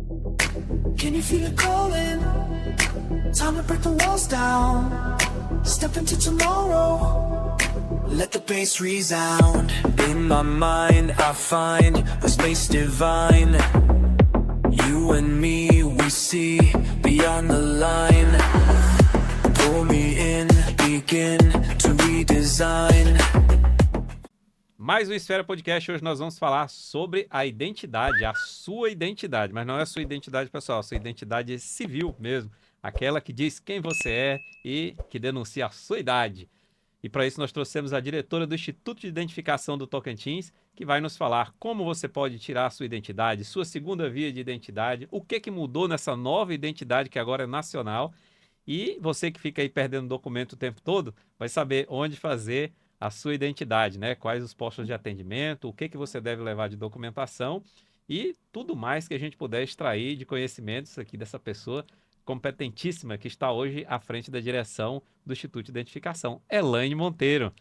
Can you feel it calling? Time to break the walls down. Step into tomorrow. Let the bass resound. In my mind I find a space divine. You and me, we see beyond the line. Pull me in, begin to redesign. Mais um Esfera Podcast. Hoje nós vamos falar sobre a identidade, a sua identidade. Mas não é a sua identidade pessoal, a sua identidade civil mesmo. Aquela que diz quem você é e que denuncia a sua idade. E para isso nós trouxemos a diretora do Instituto de Identificação do Tocantins, que vai nos falar como você pode tirar a sua identidade, sua segunda via de identidade, o que mudou nessa nova identidade que agora é nacional. E você que fica aí perdendo documento o tempo todo, vai saber onde fazer a sua identidade, né? Quais os postos de atendimento, o que você deve levar de documentação e tudo mais que a gente puder extrair de conhecimentos aqui dessa pessoa competentíssima que está hoje à frente da direção do Instituto de Identificação, Elaine Monteiro.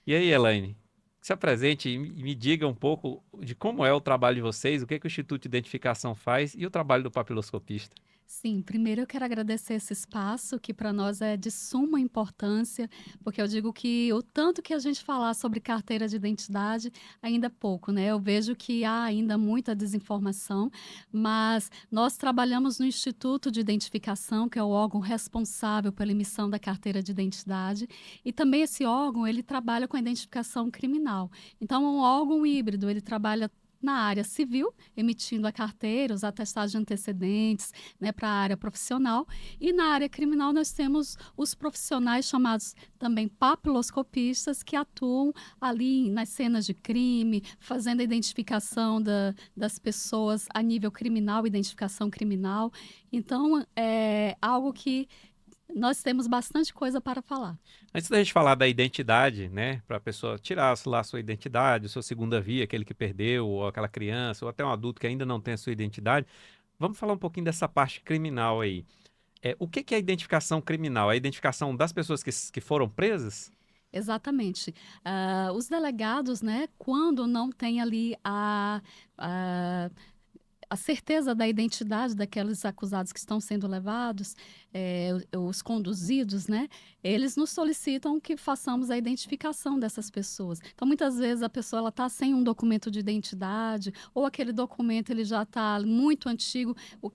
E aí, Elaine, se apresente e me diga um pouco de como é o trabalho de vocês, o que o Instituto de Identificação faz e o trabalho do papiloscopista. Sim, primeiro eu quero agradecer esse espaço, que para nós é de suma importância, porque eu digo que o tanto que a gente falar sobre carteira de identidade ainda é pouco, né? Eu vejo que há ainda muita desinformação, mas nós trabalhamos no Instituto de Identificação, que é o órgão responsável pela emissão da carteira de identidade, e também esse órgão, ele trabalha com a identificação criminal. Então, é um órgão híbrido, ele trabalha na área civil, emitindo a carteira, os atestados de antecedentes, né, para a área profissional. E na área criminal nós temos os profissionais chamados também papiloscopistas, que atuam ali nas cenas de crime, fazendo a identificação das pessoas a nível criminal, identificação criminal. Então, é algo que nós temos bastante coisa para falar. Antes da gente falar da identidade, né, para a pessoa tirar lá a sua identidade, sua segunda via, aquele que perdeu, ou aquela criança, ou até um adulto que ainda não tem a sua identidade, vamos falar um pouquinho dessa parte criminal aí. O que é a identificação criminal? A identificação das pessoas que foram presas? Exatamente. Os delegados, né, quando não tem ali a certeza da identidade daqueles acusados que estão sendo levados, os conduzidos, né? Eles nos solicitam que façamos a identificação dessas pessoas. Então, muitas vezes a pessoa está sem um documento de identidade, ou aquele documento ele já está muito antigo. Ou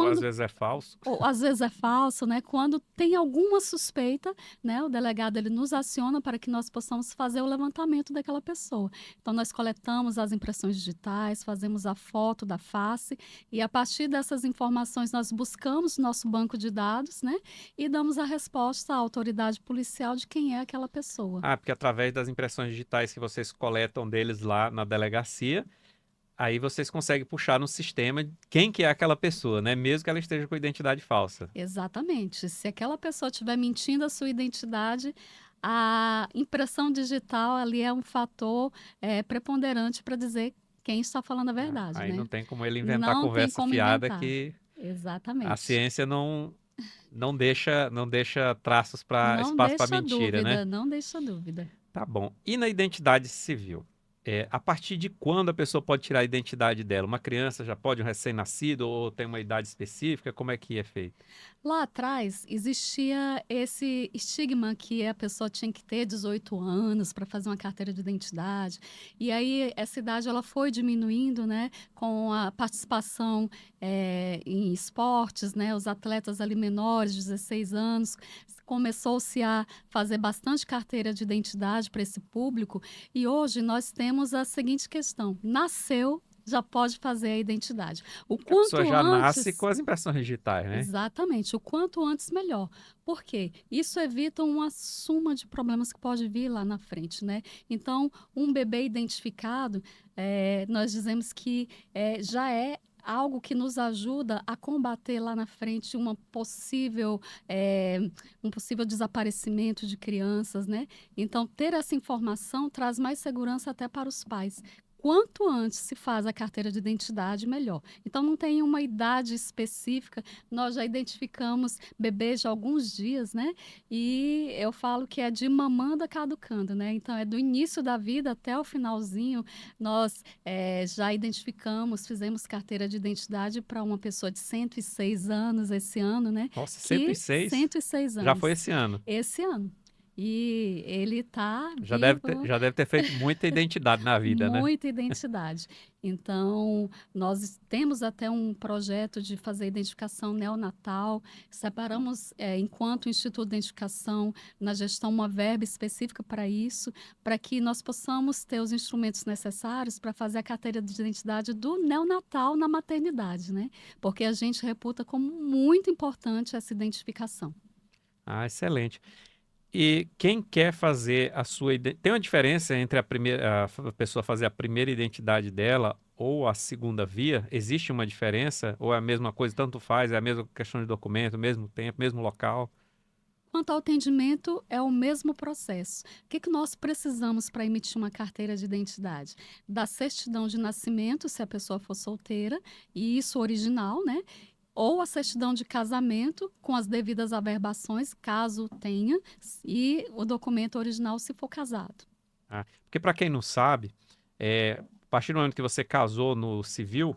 às vezes é falso. Ou às vezes é falso, né? Quando tem alguma suspeita, né? O delegado ele nos aciona para que nós possamos fazer o levantamento daquela pessoa. Então, nós coletamos as impressões digitais, fazemos a foto da face e, a partir dessas informações, nós buscamos nosso banco de dados, né? E damos a resposta à autoridade policial de quem é aquela pessoa. Porque através das impressões digitais que vocês coletam deles lá na delegacia, aí vocês conseguem puxar no sistema quem que é aquela pessoa, né? Mesmo que ela esteja com identidade falsa. Exatamente. Se aquela pessoa estiver mentindo a sua identidade, a impressão digital ali é um fator preponderante para dizer quem está falando a verdade, Aí né? não tem como ele inventar Não tem conversa como fiada inventar. que Exatamente. a ciência não deixa traços para Não espaço para deixa mentira, dúvida, né? não deixa dúvida. Tá bom. E na identidade civil? A partir de quando a pessoa pode tirar a identidade dela? Uma criança já pode, um recém-nascido, ou tem uma idade específica? Como é que é feito? Lá atrás existia esse estigma que a pessoa tinha que ter 18 anos para fazer uma carteira de identidade. E aí essa idade ela foi diminuindo, né, com a participação em esportes, né, os atletas ali menores de 16 anos. Começou-se a fazer bastante carteira de identidade para esse público e hoje nós temos a seguinte questão: nasceu, já pode fazer a identidade. O A pessoa quanto já nasce antes. com as impressões digitais, né? Exatamente, o quanto antes melhor. Por quê? Isso evita uma suma de problemas que pode vir lá na frente, né? Então, um bebê identificado, nós dizemos que já é algo que nos ajuda a combater lá na frente um possível desaparecimento de crianças, né? Então, ter essa informação traz mais segurança até para os pais. quanto antes se faz a carteira de identidade, melhor. Então, não tem uma idade específica, nós já identificamos bebês de alguns dias, né? E eu falo que é de mamando a caducando, né? Então, é do início da vida até o finalzinho, nós já identificamos, fizemos carteira de identidade para uma pessoa de 106 anos esse ano, né? Nossa, Que 106? 106 Já foi anos, esse ano. esse ano. E ele está vivo. Já deve ter feito muita identidade na vida, né? Muita identidade. Então, nós temos até um projeto de fazer identificação neonatal. Separamos, enquanto Instituto de Identificação, na gestão, uma verba específica para isso, para que nós possamos ter os instrumentos necessários para fazer a carteira de identidade do neonatal na maternidade, né? Porque a gente reputa como muito importante essa identificação. Ah, excelente. E quem quer fazer a sua identidade. Tem uma diferença entre a pessoa fazer a primeira identidade dela ou a segunda via? Existe uma diferença? Ou é a mesma coisa, tanto faz, é a mesma questão de documento, mesmo tempo, mesmo local? Quanto ao atendimento, é o mesmo processo. O que nós precisamos para emitir uma carteira de identidade? Da certidão de nascimento, se a pessoa for solteira, e isso original, né? Ou a certidão de casamento com as devidas averbações, caso tenha, e o documento original se for casado. Ah, porque para quem não sabe, a partir do momento que você casou no civil,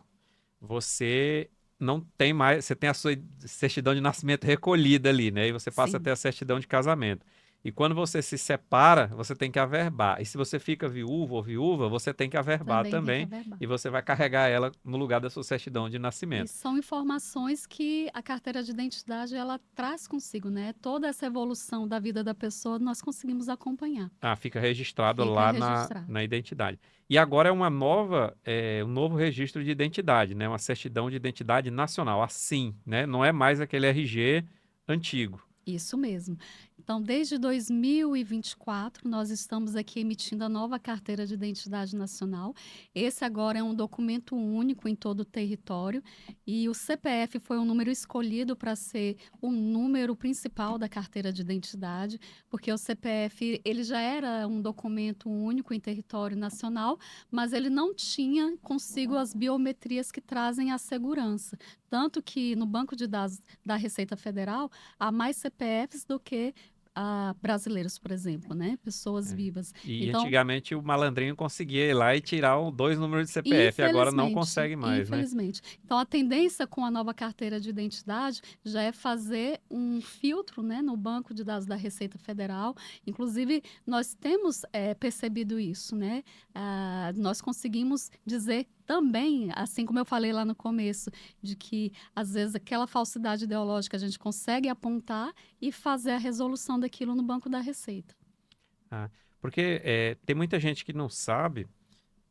você não tem mais, você tem a sua certidão de nascimento recolhida ali, né? E você passa a Sim, ter a certidão de casamento. E quando você se separa, você tem que averbar. E se você fica viúvo ou viúva, você tem que averbar também tem que também. averbar. E você vai carregar ela no lugar da sua certidão de E nascimento. são informações que a carteira de identidade ela traz consigo, né? Toda essa evolução da vida da pessoa nós conseguimos acompanhar. Ah, fica registrado Fica lá registrado. na identidade. E agora é um novo registro de identidade, né? Uma certidão de identidade nacional, assim, né? Não é mais aquele RG antigo. Isso mesmo. Então, desde 2024, nós estamos aqui emitindo a nova carteira de identidade nacional. Esse agora é um documento único em todo o território e o CPF foi um número escolhido para ser o número principal da carteira de identidade, porque o CPF ele já era um documento único em território nacional, mas ele não tinha consigo as biometrias que trazem a segurança. Tanto que no banco de dados da Receita Federal há mais CPFs do que brasileiros, por exemplo, né? Pessoas É. vivas. E Então, antigamente o malandrinho conseguia ir lá e tirar dois números de CPF, agora não infelizmente, consegue mais, né? infelizmente. Então, a tendência com a nova carteira de identidade já é fazer um filtro, né, no banco de dados da Receita Federal. Inclusive, nós temos percebido isso, né? Nós conseguimos dizer também, assim como eu falei lá no começo, de que às vezes aquela falsidade ideológica a gente consegue apontar e fazer a resolução daquilo no banco da Receita. Ah, porque tem muita gente que não sabe,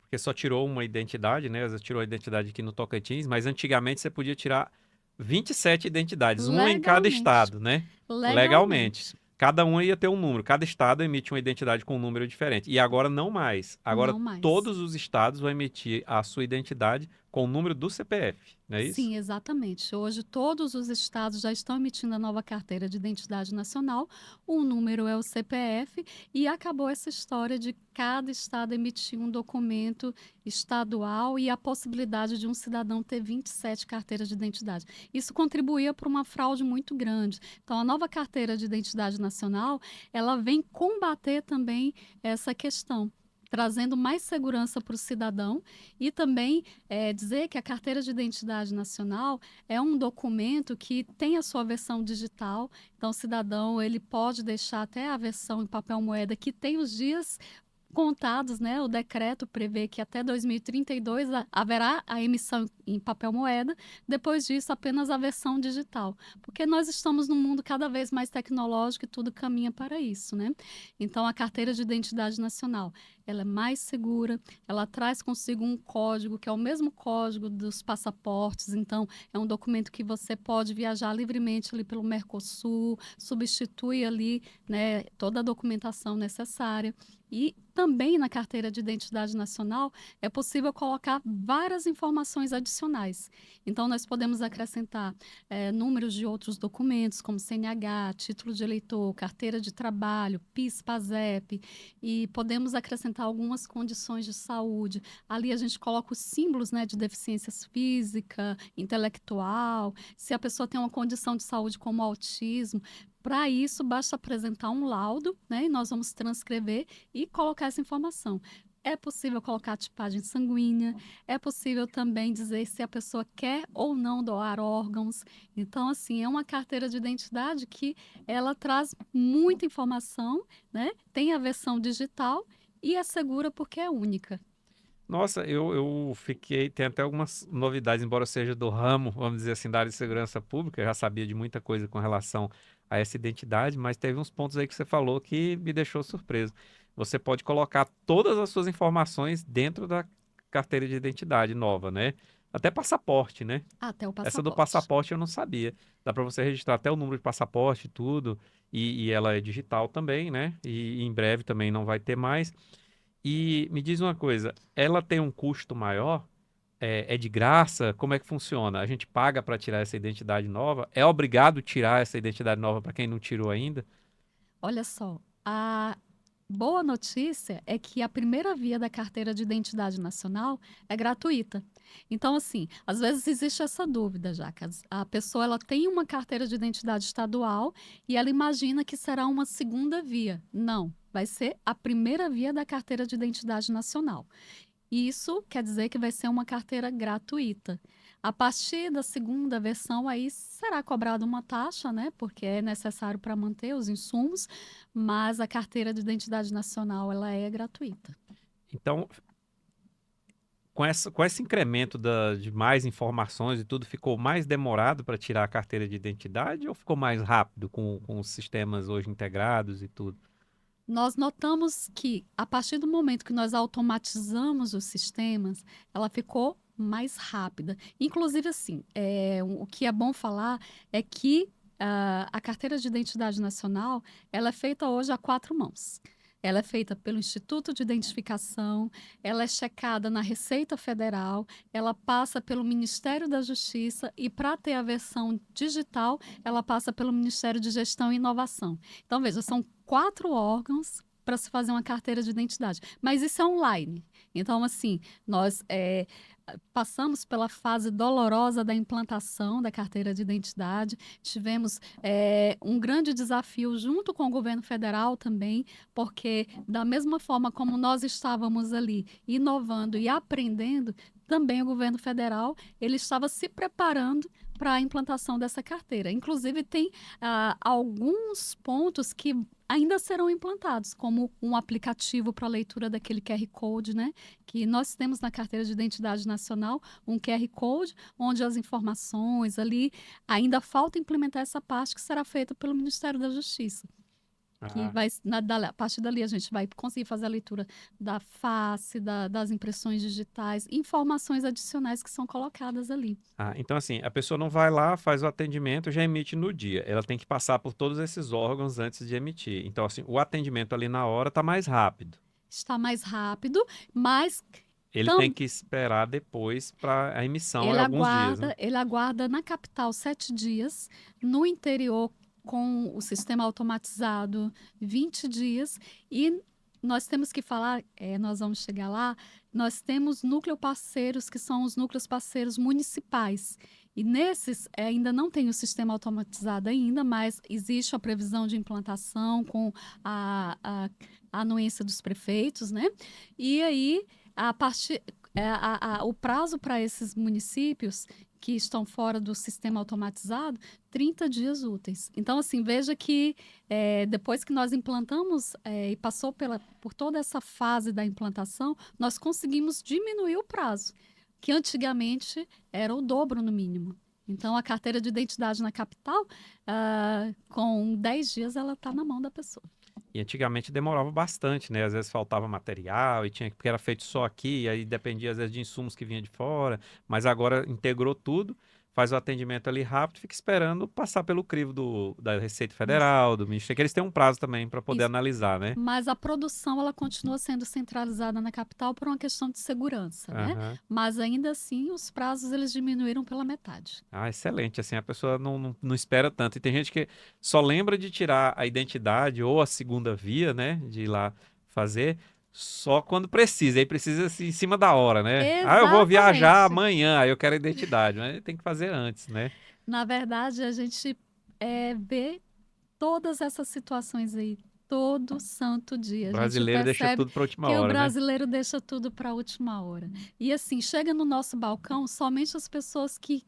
porque só tirou uma identidade, né? Às vezes tirou a identidade aqui no Tocantins, mas antigamente você podia tirar 27 identidades, uma em cada Legalmente. estado, né? Legalmente. Legalmente. Cada uma ia ter um número. Cada estado emite uma identidade com um número diferente. E agora não mais. Agora Não mais. todos os estados vão emitir a sua identidade com o número do CPF, não é isso? Sim, exatamente. Hoje, todos os estados já estão emitindo a nova carteira de identidade nacional. O número é o CPF e acabou essa história de cada estado emitir um documento estadual e a possibilidade de um cidadão ter 27 carteiras de identidade. Isso contribuía para uma fraude muito grande. Então, a nova carteira de identidade nacional, ela vem combater também essa questão, trazendo mais segurança para o cidadão e também dizer que a carteira de identidade nacional é um documento que tem a sua versão digital. Então, o cidadão ele pode deixar até a versão em papel moeda que tem os dias contados, né? O decreto prevê que até 2032 haverá a emissão em papel moeda, depois disso apenas a versão digital, porque nós estamos num mundo cada vez mais tecnológico e tudo caminha para isso, né? Então a carteira de identidade nacional, ela é mais segura, ela traz consigo um código que é o mesmo código dos passaportes, então é um documento que você pode viajar livremente ali pelo Mercosul, substitui ali, né, toda a documentação necessária. E também na carteira de identidade nacional é possível colocar várias informações adicionais. Então, nós podemos acrescentar números de outros documentos, como CNH, título de eleitor, carteira de trabalho, PIS, PASEP, e podemos acrescentar algumas condições de saúde. Ali a gente coloca os símbolos, né, de deficiências física, intelectual, se a pessoa tem uma condição de saúde como autismo. Para isso, basta apresentar um laudo, né, e nós vamos transcrever e colocar essa informação. É possível colocar a tipagem sanguínea, é possível também dizer se a pessoa quer ou não doar órgãos. Então, assim, é uma carteira de identidade que ela traz muita informação, né? Tem a versão digital e é segura porque é única. Nossa, eu fiquei. Tem até algumas novidades, embora eu seja do ramo, vamos dizer assim, da área de segurança pública, eu já sabia de muita coisa com relação a essa identidade, mas teve uns pontos aí que você falou que me deixou surpreso. Você pode colocar todas as suas informações dentro da carteira de identidade nova, né? Até passaporte, né? Até o Essa do passaporte. passaporte eu não sabia. Dá para você registrar até o número de passaporte e tudo, e ela é digital também, né? E em breve também não vai ter mais. E me diz uma coisa, ela tem um custo maior? É de graça? Como é que funciona? A gente paga para tirar essa identidade nova? É obrigado tirar essa identidade nova para quem não tirou ainda? Olha só, a boa notícia é que a primeira via da carteira de identidade nacional é gratuita. Então, assim, às vezes existe essa dúvida, já que a pessoa ela tem uma carteira de identidade estadual e ela imagina que será uma segunda via. Não, vai ser a primeira via da carteira de identidade nacional. Isso quer dizer que vai ser uma carteira gratuita. A partir da segunda versão, aí será cobrada uma taxa, né? Porque é necessário para manter os insumos, mas a carteira de identidade nacional, ela é gratuita. Então, com esse incremento de mais informações e tudo, ficou mais demorado para tirar a carteira de identidade ou ficou mais rápido com os sistemas hoje integrados e tudo? Nós notamos que, a partir do momento que nós automatizamos os sistemas, ela ficou mais rápida. Inclusive, assim, o que é bom falar é que a carteira de identidade nacional, ela é feita hoje a quatro mãos. Ela é feita pelo Instituto de Identificação, ela é checada na Receita Federal, ela passa pelo Ministério da Justiça e, para ter a versão digital, ela passa pelo Ministério de Gestão e Inovação. Então, veja, são 4 órgãos para se fazer uma carteira de identidade. Mas isso é online. Então, assim, nós passamos pela fase dolorosa da implantação da carteira de identidade. Tivemos um grande desafio junto com o governo federal também, porque da mesma forma como nós estávamos ali inovando e aprendendo, também o governo federal ele estava se preparando para a implantação dessa carteira. Inclusive, tem alguns pontos que ainda serão implantados, como um aplicativo para leitura daquele QR Code, né? Que nós temos na carteira de identidade nacional, um QR Code, onde as informações ali, ainda falta implementar essa parte que será feita pelo Ministério da Justiça. Que Ah, vai, a partir dali a gente vai conseguir fazer a leitura da face, das impressões digitais, informações adicionais que são colocadas ali. então assim, a pessoa não vai lá, faz o atendimento, já emite no dia. Ela tem que passar por todos esses órgãos antes de emitir. Então, assim, o atendimento ali na hora está mais rápido. Está mais rápido, mas Ele tem tam, que esperar depois para a emissão, é alguns dias, né? ele aguarda na capital 7 dias, no interior com o sistema automatizado 20 dias e nós temos que falar, nós vamos chegar lá, nós temos núcleo parceiros que são os núcleos parceiros municipais. E nesses ainda não tem o sistema automatizado ainda, mas existe a previsão de implantação com a anuência dos prefeitos, né? E aí, a partir, o prazo para esses municípios que estão fora do sistema automatizado, 30 dias úteis. Então, assim, veja que depois que nós implantamos e passou por toda essa fase da implantação, nós conseguimos diminuir o prazo, que antigamente era o dobro no mínimo. Então, a carteira de identidade na capital, com 10 dias, ela está na mão da pessoa. E antigamente demorava bastante, né? Às vezes faltava material e tinha porque era feito só aqui, e aí dependia às vezes de insumos que vinha de fora, mas agora integrou tudo. faz o atendimento ali rápido, fica esperando passar pelo crivo da Receita Isso, Federal, do Ministério, que eles têm um prazo também para poder isso. analisar, né? Mas a produção ela continua sendo centralizada na capital por uma questão de segurança, né? Aham. Mas ainda assim os prazos eles diminuíram pela metade. Ah, excelente. Assim, a pessoa não espera tanto. E tem gente que só lembra de tirar a identidade ou a segunda via, né? De ir lá fazer, só quando precisa. Aí precisa assim, em cima da hora, né? Ah, eu vou viajar Exatamente. amanhã, aí eu quero a identidade. Mas tem que fazer antes, né? Na verdade, a gente vê todas essas situações aí todo santo O dia. A gente brasileiro deixa percebe tudo para última que o hora, né? brasileiro deixa tudo para a última hora. E assim, chega no nosso balcão somente as pessoas que,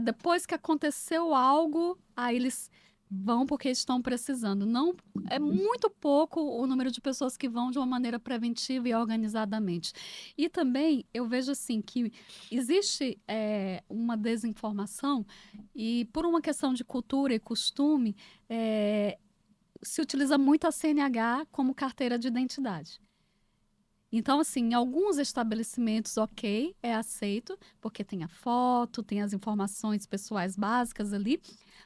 depois que aconteceu algo, aí eles vão porque estão precisando. Não, é muito pouco o número de pessoas que vão de uma maneira preventiva e organizadamente. E também eu vejo assim que existe uma desinformação e por uma questão de cultura e costume, se utiliza muito a CNH como carteira de identidade. Então, assim, em alguns estabelecimentos, ok, é aceito, porque tem a foto, tem as informações pessoais básicas ali,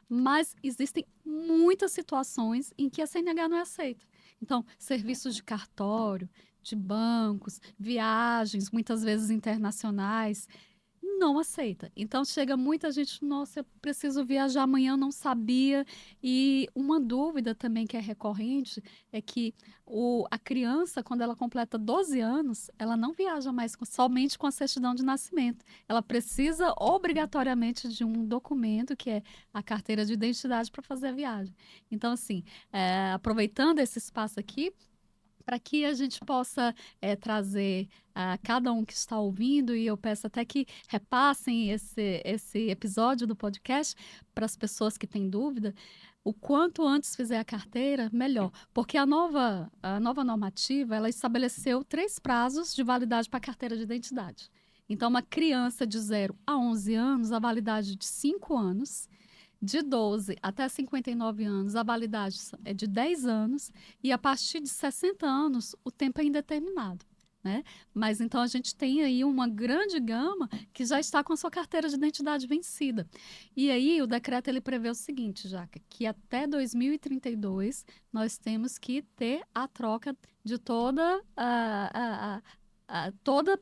mas existem muitas situações em que a CNH não é aceita. Então, serviços de cartório, de bancos, viagens, muitas vezes internacionais, não aceita. Então chega muita gente, nossa, eu preciso viajar amanhã, eu não sabia. E uma dúvida também que é recorrente é que a criança, quando ela completa 12 anos, ela não viaja mais somente com a certidão de nascimento. Ela precisa obrigatoriamente de um documento, que é a carteira de identidade, para fazer a viagem. Então, assim, aproveitando esse espaço aqui, para que a gente possa trazer a cada um que está ouvindo, e eu peço até que repassem esse episódio do podcast para as pessoas que têm dúvida, o quanto antes fizer a carteira, melhor. Porque a nova normativa, ela estabeleceu 3 prazos de validade para a carteira de identidade. Então, uma criança de 0 a 11 anos, a validade de 5 anos, de 12 até 59 anos, a validade é de 10 anos, e a partir de 60 anos, o tempo é indeterminado. Né? Mas então a gente tem aí uma grande gama que já está com a sua carteira de identidade vencida. E aí o decreto ele prevê o seguinte, Jaca, que até 2032 nós temos que ter a troca de toda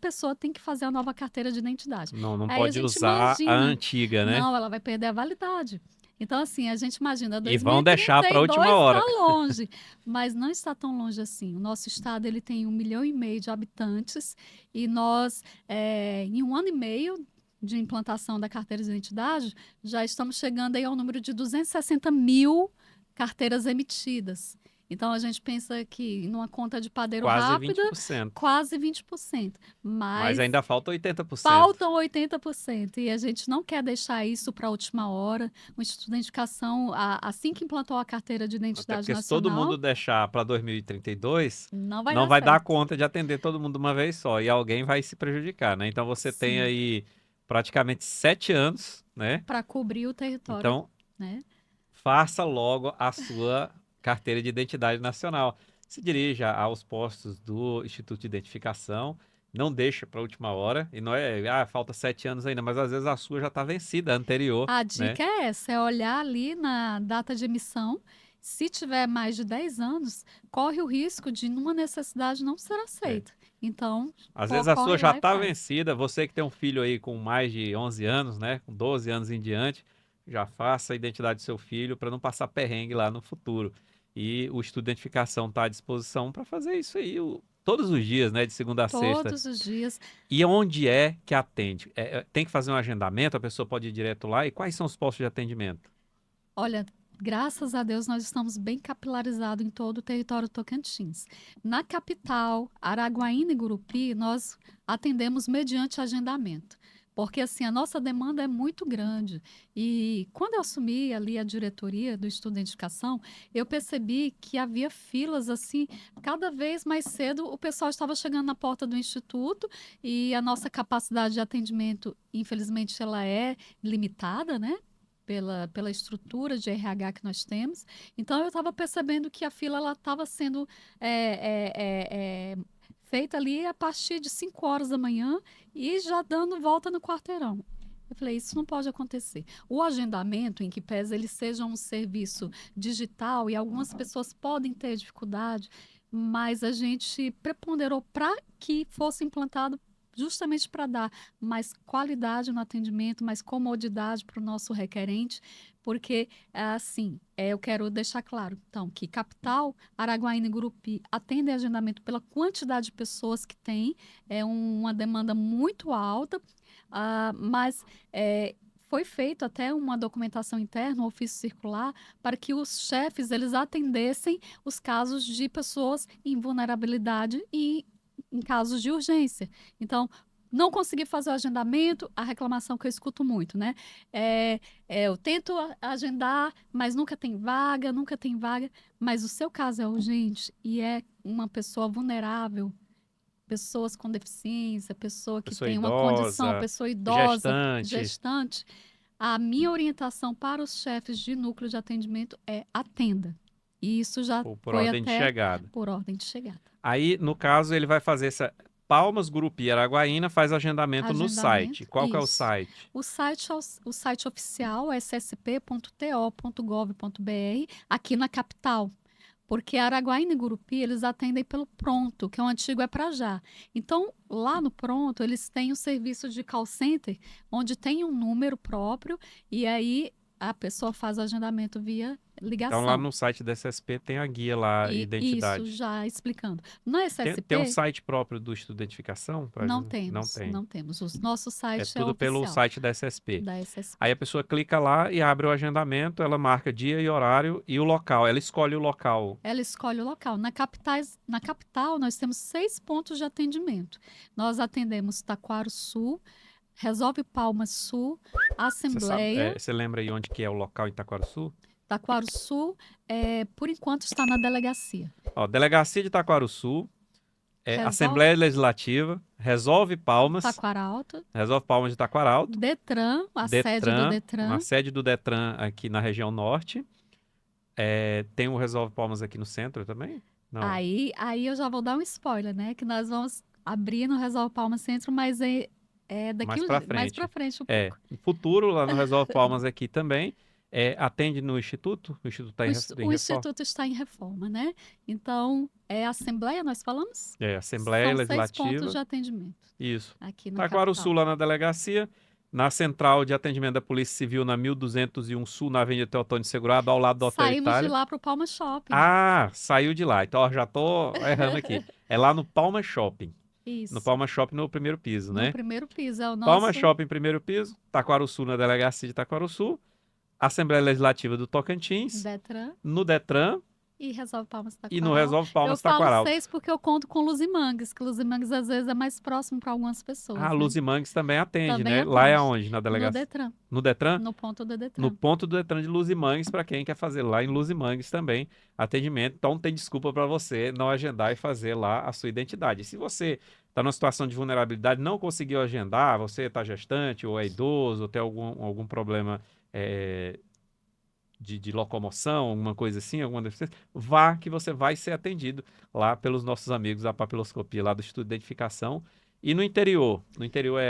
pessoa tem que fazer a nova carteira de identidade. Não Aí a pode gente usar a imagina, antiga, né? não, ela vai perder a validade. Então, assim, a gente imagina, E vão deixar para a última 2032 está hora. longe, mas não está tão longe assim. O nosso estado ele tem 1,5 milhão de habitantes e nós, em 1 ano e meio de implantação da carteira de identidade, já estamos chegando aí ao número de 260 mil carteiras emitidas. Então, a gente pensa que numa conta de padeiro Quase rápida, 20%. quase 20%. Mas Mas ainda falta 80%. faltam 80% e a gente não quer deixar isso para a última hora. O Instituto de Identificação, assim que implantou a carteira de Até identidade porque se todo mundo nacional, deixar para 2032, não vai não dar vai dar certo conta de atender todo mundo de uma vez só. E alguém vai se prejudicar, né? Então você tem sim, aí praticamente 7 anos, né? para cobrir o território, Então né? faça logo a sua carteira de identidade nacional. Se dirija aos postos do Instituto de Identificação. Não deixa para a última hora. E não é, falta 7 anos ainda, mas às vezes a sua já está vencida, a anterior, A né? dica é essa, é olhar ali na data de emissão. Se tiver mais de 10 anos, corre o risco de, numa necessidade, não ser É. aceita. Então, Às vezes a sua corre já lá e está faz. vencida. Você que tem um filho aí com mais de 11 anos, né? Com 12 anos em diante, já faça a identidade do seu filho para não passar perrengue lá no futuro. E o Instituto de Identificação está à disposição para fazer isso aí todos os dias, né? De segunda a sexta. Todos os dias. E onde é que atende? Tem que fazer um agendamento, a pessoa pode ir direto lá. E quais são os postos de atendimento? Olha, graças a Deus nós estamos bem capilarizados em todo o território Tocantins. Na capital, Araguaína e Gurupi, nós atendemos mediante agendamento. Porque assim, a nossa demanda é muito grande. E quando eu assumi ali a diretoria do Instituto de Identificação, eu percebi que havia filas assim, cada vez mais cedo o pessoal estava chegando na porta do instituto e a nossa capacidade de atendimento, infelizmente, ela é limitada, né? Pela estrutura de RH que nós temos. Então, eu estava percebendo que a fila estava sendo feita ali a partir de 5 horas da manhã e já dando volta no quarteirão. Eu falei, isso não pode acontecer. O agendamento, em que pese ele seja um serviço digital, e algumas pessoas podem ter dificuldade, mas a gente preponderou para que fosse implantado justamente para dar mais qualidade no atendimento, mais comodidade para o nosso requerente, porque, assim, eu quero deixar claro, então, que Capital, Araguaína e Gurupi atendem agendamento pela quantidade de pessoas que tem, é uma demanda muito alta, mas foi feito até uma documentação interna, um ofício circular, para que os chefes eles atendessem os casos de pessoas em vulnerabilidade e em casos de urgência. Então, não consegui fazer o agendamento, a reclamação que eu escuto muito, né? Eu tento agendar, mas nunca tem vaga, nunca tem vaga. Mas o seu caso é urgente e é uma pessoa vulnerável, pessoas com deficiência, pessoa que Pessoa tem uma condição, idosa, pessoa idosa, gestante, gestante. A minha orientação para os chefes de núcleo de atendimento é atenda. E isso já ou por foi ordem de até chegada. por ordem de chegada. Aí, no caso, ele vai fazer essa Palmas, Gurupi, Araguaína, faz agendamento no site. Agendamento, Qual que é o isso. site? O site oficial é ssp.to.gov.br, aqui na capital. Porque Araguaína e Gurupi, eles atendem pelo Pronto, que é o antigo É Pra Já. Então, lá no Pronto, eles têm o serviço de call center, onde tem um número próprio, e aí a pessoa faz o agendamento via ligação. Então, lá no site da SSP tem a guia lá, E identidade. isso, já explicando. No SSP, Tem um site próprio do Instituto de Identificação? não Não temos, tem. não temos. O nosso É site é tudo pelo oficial site da SSP. da SSP. Aí a pessoa clica lá e abre o agendamento, ela marca dia e horário e o local. Ela escolhe o local. Ela escolhe o local. Na capital, nós temos 6 pontos de atendimento. Nós atendemos Taquaro Sul, Resolve Palmas Sul, Assembleia. Você lembra aí onde que é o local em Itaquaruçu? Taquaro Sul, por enquanto, está na delegacia. Ó, Delegacia de Itaquaruçu, Assembleia Legislativa, Resolve Palmas Taquaralto, de Itaquaralto, Detran, a sede do Detran. a sede do Detran aqui na região norte. Tem o Resolve Palmas aqui no centro também? Não. Aí eu já vou dar um spoiler, né? Que nós vamos abrir no Resolve Palmas Centro, mas é daqui mais pra frente um pouco. No futuro, lá no Resolve Palmas aqui também. Atende no Instituto? O Instituto está em O reforma? Instituto está em reforma, né? Então, Assembleia, nós falamos? Assembleia São Legislativa. 6 pontos de atendimento Isso. aqui na Taquaruçu, capital. lá na delegacia. Na central de atendimento da Polícia Civil, na 1201 Sul, na Avenida Teotônio Segurado, ao lado do Hotel Saímos Itália. de lá para o Palma Shopping. Ah, saiu de lá. Então, ó, já tô errando aqui. É lá no Palma Shopping. Isso. No Palma Shopping, no primeiro piso, né? No primeiro piso, é o nosso... Palma Shopping, primeiro piso. Taquaruçu, na delegacia de Taquaruçu. Assembleia Legislativa do Tocantins. Detran No Detran. e Resolve Palmas Taquaral. E no Resolve Palmas Eu falo Taquaral. 6 porque eu conto com Luzimangues, que Luzimangues às vezes é mais próximo para algumas pessoas. Ah, né? Luzimangues também atende, Também né? atende. Lá é onde? Na No delegacia? Detran, No Detran? no ponto do Detran. No ponto do Detran de Luzimangues, para quem quer fazer lá em Luzimangues também, atendimento. Então, não tem desculpa para você não agendar e fazer lá a sua identidade. Se você está numa situação de vulnerabilidade, não conseguiu agendar, você está gestante ou é idoso, ou tem algum problema de locomoção, alguma coisa assim, alguma deficiência, vá que você vai ser atendido lá pelos nossos amigos da papiloscopia, lá do Instituto de Identificação. E no interior? No interior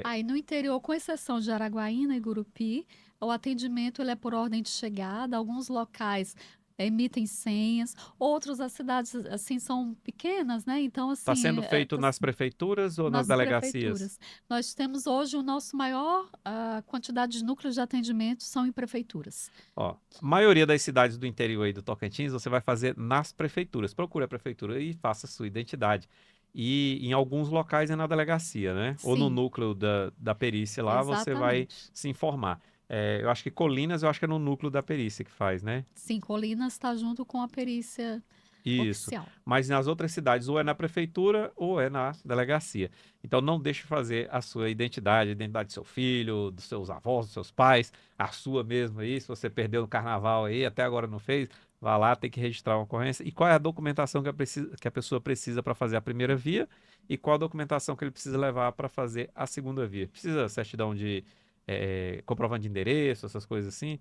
Aí no interior, com exceção de Araguaína e Gurupi, o atendimento ele é por ordem de chegada. Alguns locais emitem senhas, outros as cidades assim são pequenas, né? Então assim está sendo feito nas prefeituras ou nas delegacias? Prefeituras. Nós temos hoje o nosso maior quantidade de núcleos de atendimento são em prefeituras. Ó, a maioria das cidades do interior aí do Tocantins você vai fazer nas prefeituras. Procure a prefeitura e faça a sua identidade. E em alguns locais é na delegacia, né? Ou no Sim. núcleo da perícia lá, você vai Exatamente. se informar. Eu acho que Colinas, eu acho que é no núcleo da perícia que faz, né? Sim, Colinas está junto com a perícia Isso. oficial. Mas nas outras cidades, ou é na prefeitura ou é na delegacia. Então não deixe de fazer a sua identidade, a identidade do seu filho, dos seus avós, dos seus pais, a sua mesmo aí. Se você perdeu no carnaval aí, até agora não fez, vá lá, tem que registrar uma ocorrência. E qual é a documentação que a pessoa precisa para fazer a primeira via e qual a documentação que ele precisa levar para fazer a segunda via? Precisa certidão de comprovante de endereço, essas coisas assim?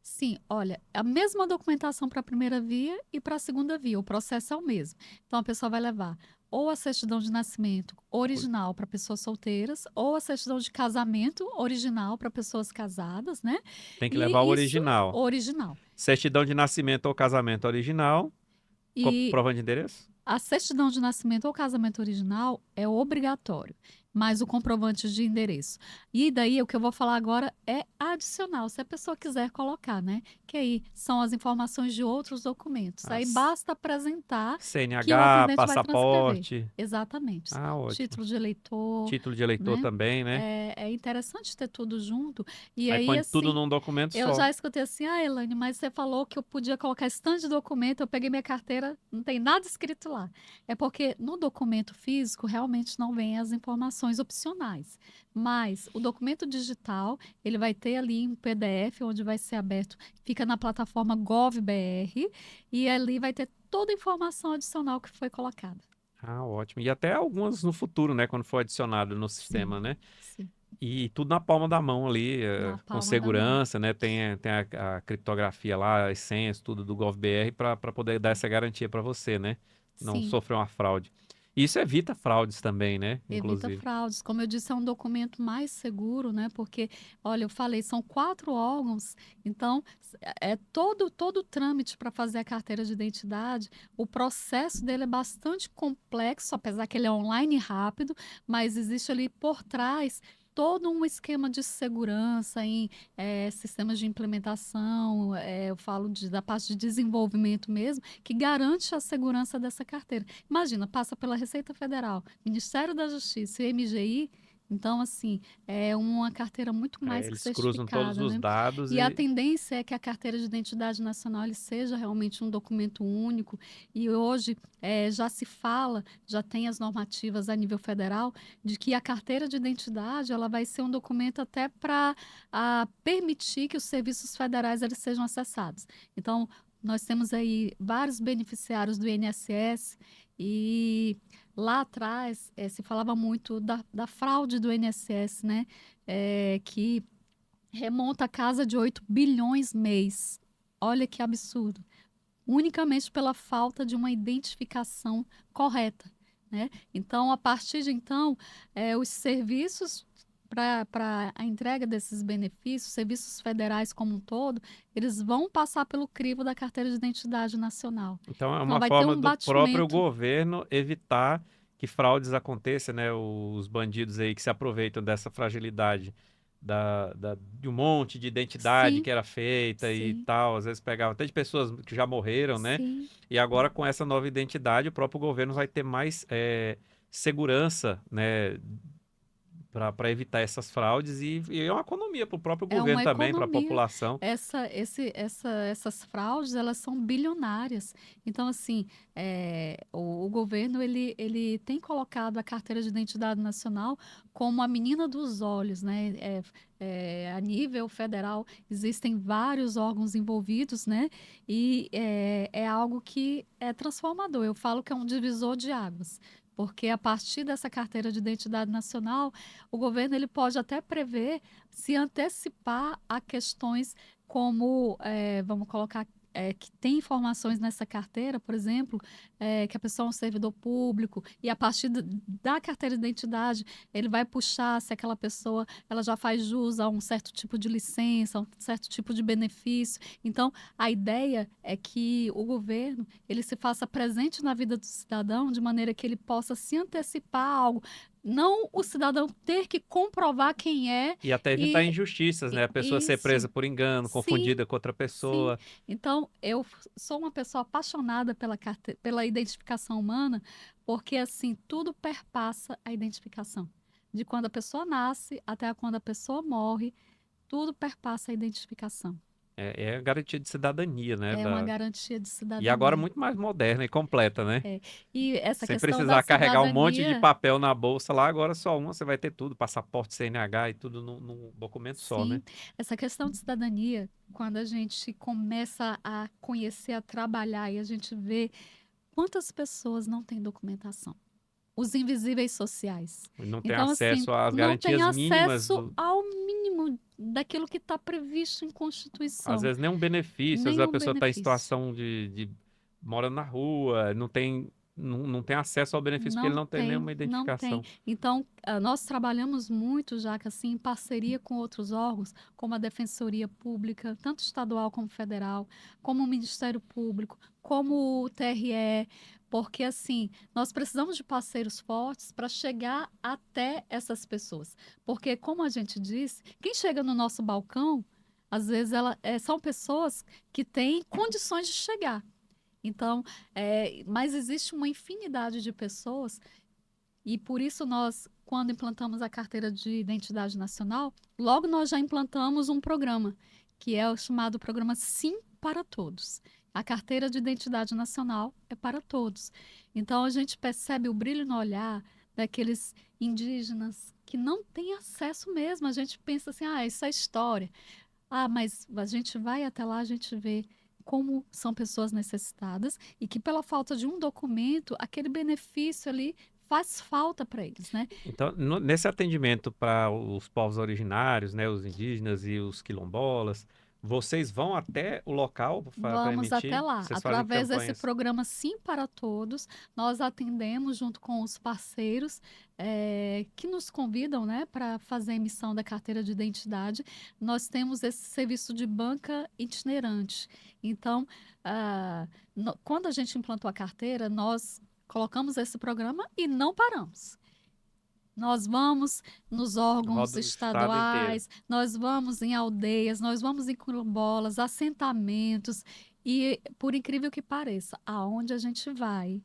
Sim, olha, a mesma documentação para a primeira via e para a segunda via, o processo é o mesmo. Então a pessoa vai levar ou a certidão de nascimento original para pessoas solteiras, ou a certidão de casamento original para pessoas casadas, né? Tem que levar o E isso, original. original. Certidão de nascimento ou casamento original, E prova de endereço? a certidão de nascimento ou casamento original é obrigatório, mas o comprovante de endereço. E daí, o que eu vou falar agora é adicional, se a pessoa quiser colocar, né? Que aí são as informações de outros documentos. Aí As basta apresentar que o CNH, atendente vai transcrever. passaporte. Exatamente. Ah, ótimo. Título de eleitor, Título de eleitor né? também, né? É interessante ter tudo junto. E Aí aí, põe tudo assim, num documento eu só. já escutei assim, Elaine, mas você falou que eu podia colocar esse tanto de documento, eu peguei minha carteira, não tem nada escrito lá. É porque no documento físico realmente não vem as informações opcionais. Mas o documento digital, ele vai ter ali um PDF onde vai ser aberto, fica na plataforma GovBR, e ali vai ter toda a informação adicional que foi colocada. Ah, ótimo. E até algumas no futuro, né? Quando for adicionado no sistema, Sim, né? sim, E tudo na palma da mão ali, na com palma da mão. segurança, né? Tem a criptografia lá, as senhas, tudo do GovBR para poder dar essa garantia para você, né? Não Sim. sofrer uma fraude. Isso evita fraudes também, né? Evita Inclusive. fraudes. Como eu disse, é um documento mais seguro, né? Porque, olha, eu falei, são 4 órgãos, então é todo o trâmite para fazer a carteira de identidade. O processo dele é bastante complexo, apesar que ele é online e rápido, mas existe ali por trás todo um esquema de segurança em sistemas de implementação, eu falo da parte de desenvolvimento mesmo, que garante a segurança dessa carteira. Imagina, passa pela Receita Federal, Ministério da Justiça e MGI, então, assim, é uma carteira muito mais que Eles cruzam todos certificada, os né? dados E a e tendência é que a carteira de identidade nacional ele seja realmente um documento único. E hoje já se fala, já tem as normativas a nível federal, de que a carteira de identidade ela vai ser um documento até para permitir que os serviços federais eles sejam acessados. Então, nós temos aí vários beneficiários do INSS e lá atrás se falava muito da fraude do INSS, né? Que remonta a casa de 8 bilhões mês. Olha que absurdo. Unicamente pela falta de uma identificação correta, né? Então, a partir de então, os serviços para a entrega desses benefícios, serviços federais como um todo, eles vão passar pelo crivo da carteira de identidade nacional. então é Então, uma vai ter forma um do próprio batimento. governo evitar que fraudes aconteçam, né? Os bandidos aí que se aproveitam dessa fragilidade de um monte de identidade Sim, que era feita e sim, tal, às vezes pegavam até de pessoas que já morreram, né? sim. E agora com essa nova identidade, o próprio governo vai ter mais segurança, né? Para evitar essas fraudes e é uma economia para o próprio É governo uma também, para a economia. população. Essas fraudes, elas são bilionárias. Então, assim, o governo, ele tem colocado a carteira de identidade nacional como a menina dos olhos, né? A nível federal, existem vários órgãos envolvidos, né? E é algo que é transformador. Eu falo que é um divisor de águas. Porque a partir dessa carteira de identidade nacional, o governo ele pode até prever se antecipar a questões como, vamos colocar, que tem informações nessa carteira, por exemplo, que a pessoa é um servidor público, e a partir da carteira de identidade, ele vai puxar se aquela pessoa ela já faz jus a um certo tipo de licença, a um certo tipo de benefício. Então, a ideia é que o governo ele se faça presente na vida do cidadão de maneira que ele possa se antecipar a algo. Não o cidadão ter que comprovar quem é E até evitar e, injustiças, né? A pessoa ser isso. presa por engano, Sim, confundida com outra sim. pessoa. Então, sou uma pessoa apaixonada pela identificação humana, porque assim, tudo perpassa a identificação. De quando a pessoa nasce até quando a pessoa morre, tudo perpassa a identificação. É a garantia de cidadania, né? É uma garantia de E agora cidadania. muito mais moderna e completa, né? É. E essa Sem questão da precisar carregar um monte de cidadania, papel na bolsa lá, agora só uma, você vai ter tudo, passaporte, CNH e tudo num documento só, né? sim, essa questão de cidadania, quando a gente começa a conhecer, a trabalhar e a gente vê quantas pessoas não têm documentação. Os invisíveis sociais. Não tem Então, assim, acesso às não tem garantias mínimas acesso ao mínimo daquilo que está previsto em às Constituição. vezes nem um benefício, às vezes a Nenhum pessoa está em benefício. situação mora na rua, não tem não tem acesso ao benefício porque ele não tem nenhuma Não tem. identificação. Então, nós trabalhamos muito, já que assim, em parceria com outros órgãos, como a Defensoria Pública, tanto estadual como federal, como o Ministério Público, como o TRE, porque assim, nós precisamos de parceiros fortes para chegar até essas pessoas. Porque, como a gente disse, quem chega no nosso balcão, às vezes são pessoas que têm condições de chegar. Então, mas existe uma infinidade de pessoas e por isso nós, quando implantamos a carteira de identidade nacional, logo nós já implantamos um programa, que é o chamado programa Sim para Todos. A carteira de identidade nacional é para todos. Então, a gente percebe o brilho no olhar daqueles indígenas que não têm acesso mesmo. A gente pensa assim, isso é história. Mas a gente vai até lá, a gente vê como são pessoas necessitadas e que pela falta de um documento, aquele benefício ali faz falta para eles, né? Então, nesse atendimento para os povos originários, né, os indígenas e os quilombolas, vocês vão até o local para Vamos até emitir? lá. Vocês fazem Através desse campanhas? programa Sim para Todos, nós atendemos junto com os parceiros que nos convidam, né, para fazer a emissão da carteira de identidade. Nós temos esse serviço de banca itinerante. Então, quando a gente implantou a carteira, nós colocamos esse programa e não paramos. Nós vamos nos órgãos Roda o estado inteiro. estaduais, nós vamos em aldeias, nós vamos em quilombolas, assentamentos, e por incrível que pareça, aonde a gente vai,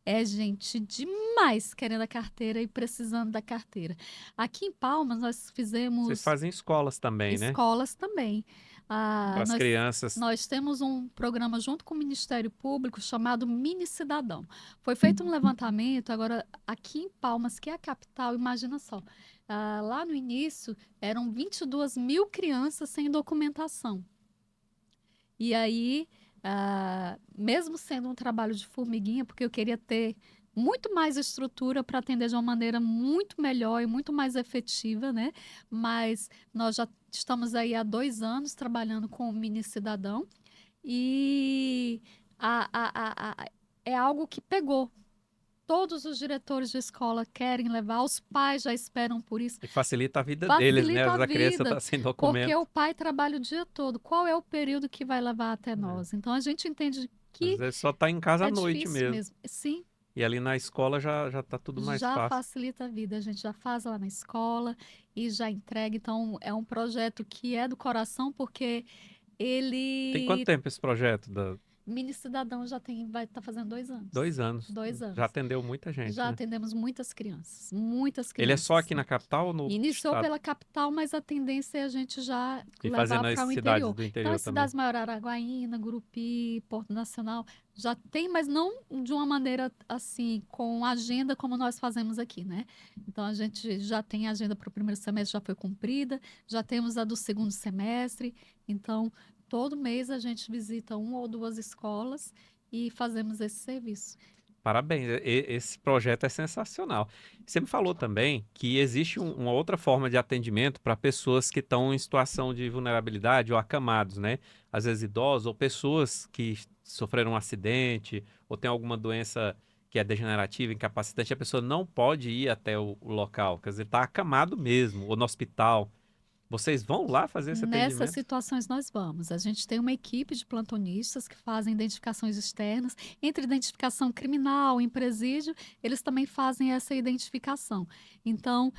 é gente demais querendo a carteira e precisando da carteira. Aqui em Palmas, nós Vocês fizemos fazem escolas também, né? escolas também. Para as Nós crianças. nós temos um programa junto com o Ministério Público chamado Mini Cidadão. Foi feito um levantamento, agora aqui em Palmas, que é a capital, imagina só. Lá no início, eram 22 mil crianças sem documentação. E aí, mesmo sendo um trabalho de formiguinha, porque eu queria ter muito mais estrutura para atender de uma maneira muito melhor e muito mais efetiva, né? Mas nós já estamos aí há 2 anos trabalhando com o Mini Cidadão e é algo que pegou. Todos os diretores de escola querem levar, os pais já esperam por isso. E facilita a vida deles, né? Facilita Às a vezes a criança vida, está sem porque documento. o pai trabalha o dia todo. Qual é o período que vai levar até nós? Então a gente entende Às que vezes só está em casa à é noite difícil mesmo. mesmo. Sim, E ali na escola já está tudo mais já fácil. facilita a vida. A gente já faz lá na escola e já entrega. Então é um projeto que é do coração, porque Tem quanto ele. tempo esse projeto? Mini Cidadão vai estar fazendo 2 anos. 2 anos. 2 anos. Já atendeu muita gente, Já né? atendemos muitas crianças, muitas Ele é só crianças. aqui na capital ou no Iniciou estado? pela capital, mas a tendência é a gente já E levar fazendo as para o cidades interior. do Então, interior as também. cidades maiores, Araguaína, Gurupi, Porto Nacional, já tem, mas não de uma maneira assim, com agenda como nós fazemos aqui, né? Então, a gente já tem a agenda para o primeiro semestre, já foi cumprida, já temos a do segundo semestre. Então, todo mês a gente visita 1 ou 2 escolas e fazemos esse serviço. Parabéns, esse projeto é sensacional. Você me falou também que existe uma outra forma de atendimento para pessoas que estão em situação de vulnerabilidade ou acamados, né? Às vezes idosos ou pessoas que sofreram um acidente ou tem alguma doença que é degenerativa, incapacitante, a pessoa não pode ir até o local, quer dizer, está acamado mesmo, ou no hospital. Vocês vão lá fazer esse Nessas atendimento? situações nós vamos. A gente tem uma equipe de plantonistas que fazem identificações externas. Entre identificação criminal em presídio, eles também fazem essa identificação. Então,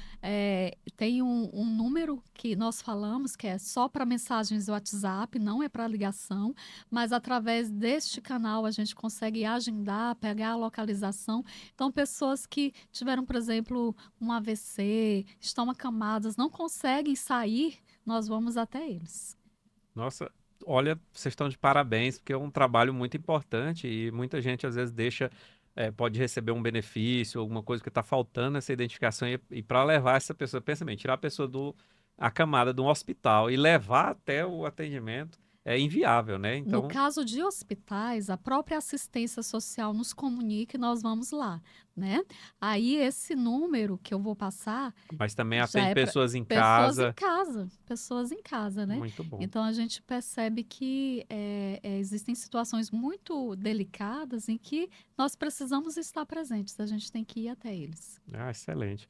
tem um número que nós falamos que é só para mensagens do WhatsApp, não é para ligação, mas através deste canal a gente consegue agendar, pegar a localização. Então, pessoas que tiveram, por exemplo, um AVC, estão acamadas, não conseguem sair, nós vamos até eles. Nossa, olha, vocês estão de parabéns, porque é um trabalho muito importante e muita gente às vezes pode receber um benefício, alguma coisa que está faltando essa identificação e para levar essa pessoa, pensa bem, tirar a pessoa a camada de um hospital e levar até o atendimento, é inviável, né? No Então, caso de hospitais, a própria assistência social nos comunica e nós vamos lá, né? Aí esse número que eu vou passar mas também já atende é para pessoas em casa. pessoas em casa, né? Muito bom. Então a gente percebe que existem situações muito delicadas em que nós precisamos estar presentes, a gente tem que ir até eles. Ah, excelente.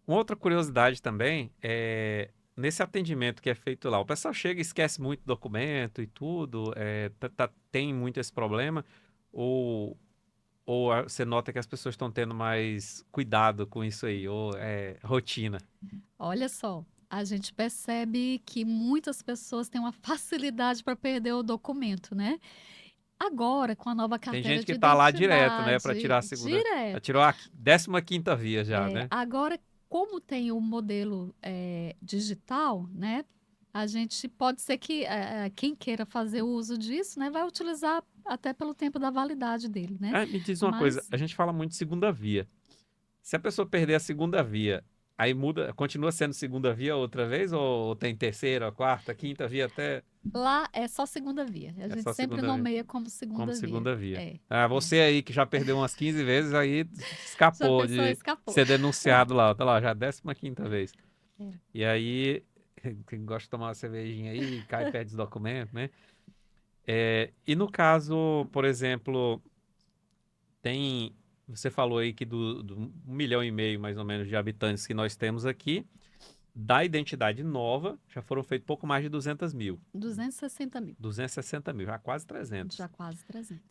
Uma outra curiosidade também é nesse atendimento que é feito lá, o pessoal chega e esquece muito documento e tudo, tem muito esse problema, ou, você nota que as pessoas estão tendo mais cuidado com isso aí, ou é rotina? Olha só, a gente percebe que muitas pessoas têm uma facilidade para perder o documento, né? Agora, com a nova Tem carteira gente que de tá lá direto, né, para identidade, tirar a segunda, já direto. tirou a 15ª via já, né? Agora, como tem o modelo digital, né? A gente pode ser que quem queira fazer uso disso, né, vai utilizar até pelo tempo da validade dele, né? Me diz uma coisa, Mas a gente fala muito de segunda via. Se a pessoa perder a segunda via, aí muda, continua sendo segunda via outra vez, ou tem terceira, quarta, quinta via até lá é só segunda via. A é gente só sempre segunda via? nomeia como Como segunda via. segunda via. É, Ah, é. você aí que já perdeu umas 15 vezes, aí Já escapou pensou, de escapou. ser denunciado lá, tá lá, já é a 15ª vez. É. E aí, quem gosta de tomar uma cervejinha aí, cai perto dos documentos, né? E no caso, por exemplo, tem, você falou aí que do 1,5 milhão mais ou menos de habitantes que nós temos aqui, da identidade nova, já foram feitos pouco mais de 200 mil. 260 mil, 260 mil, já quase 300. já quase 300.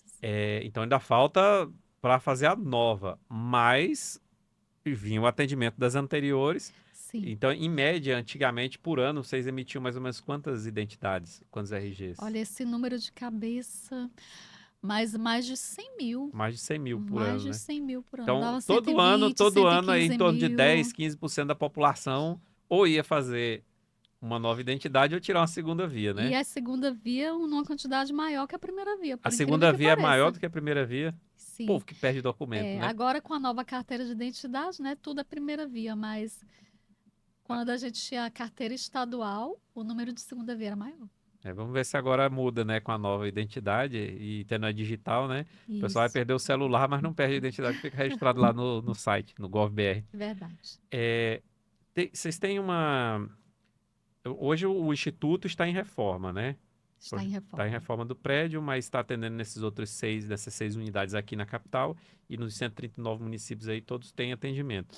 Então ainda falta para fazer a nova, mas vinha o atendimento das anteriores. Sim. Então, em média, antigamente, por ano, vocês emitiam mais ou menos quantas identidades, quantos RGs? Olha, esse número de cabeça, mas mais de 100 mil. Mais de 100 mil por Mais ano, de né? 100 mil por ano. Então, Dava todo ano aí em 115 torno de 10, mil. 15% da população ou ia fazer uma nova identidade ou tirar uma segunda via, E né? a segunda via numa quantidade maior que a primeira via, A por incrível segunda que via é maior pareça. do que a primeira via. Sim. Povo que perde documento, né? Agora com a nova carteira de identidade, né, tudo é primeira via, mas quando a gente tinha a carteira estadual, o número de segunda via era maior. Vamos ver se agora muda, né, com a nova identidade e tendo a digital, né? O pessoal vai Isso, perder o celular, mas não perde a identidade, fica registrado lá no site, no GovBR. verdade. Vocês têm uma. Hoje o Instituto está em reforma, né? Está em Está em reforma. reforma do prédio, mas está atendendo nessas 6 unidades aqui na capital e nos 139 municípios aí, todos têm atendimento.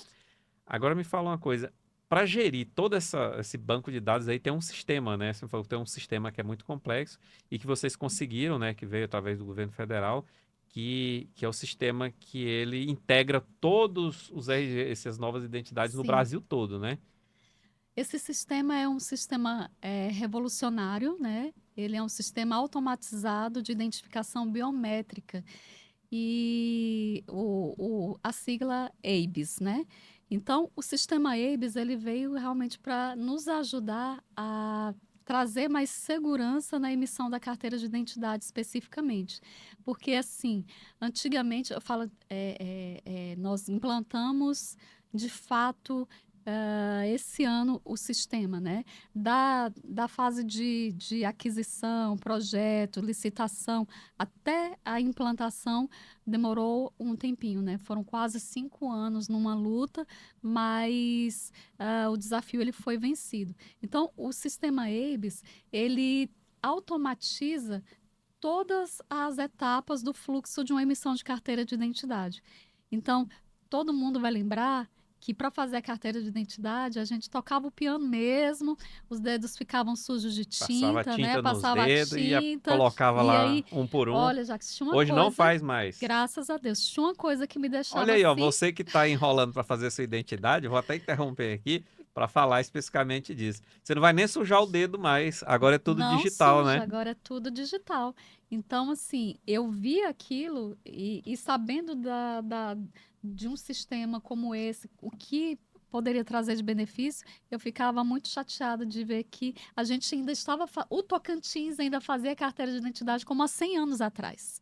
Agora me fala uma coisa, para gerir todo esse banco de dados aí tem um sistema, né? Você falou que tem um sistema que é muito complexo e que vocês conseguiram, né? Que veio através do governo federal, que é o sistema que ele integra todos os RG, essas novas identidades no Sim. Brasil todo, né? Esse sistema é um sistema revolucionário, né? Ele é um sistema automatizado de identificação biométrica e a sigla ABIS, né? Então, o sistema ABIS ele veio realmente para nos ajudar a trazer mais segurança na emissão da carteira de identidade especificamente, porque assim, antigamente eu falo, nós implantamos de fato esse ano o sistema, né? Da fase de aquisição, projeto, licitação, até a implantação demorou um tempinho, né? Foram quase 5 anos numa luta, mas o desafio ele foi vencido. Então, o sistema ABIS, ele automatiza todas as etapas do fluxo de uma emissão de carteira de identidade. Então, todo mundo vai lembrar que para fazer a carteira de identidade, a gente tocava o piano mesmo, os dedos ficavam sujos de Passava tinta, né? tinta nos Passava a dedos e tinta. colocava E lá aí, um por um. olha, Jacques, tinha uma Hoje não coisa, faz mais. graças a Deus, tinha uma coisa que me Olha deixava aí, ó, assim, você que está enrolando para fazer sua identidade, vou até interromper aqui para falar especificamente disso. Você não vai nem sujar o dedo mais, agora é tudo não digital, suja, né? agora é tudo digital. Então, assim, eu vi aquilo e sabendo de um sistema como esse, o que poderia trazer de benefício, eu ficava muito chateada de ver que a gente ainda estava... O Tocantins ainda fazia carteira de identidade como há 100 anos atrás.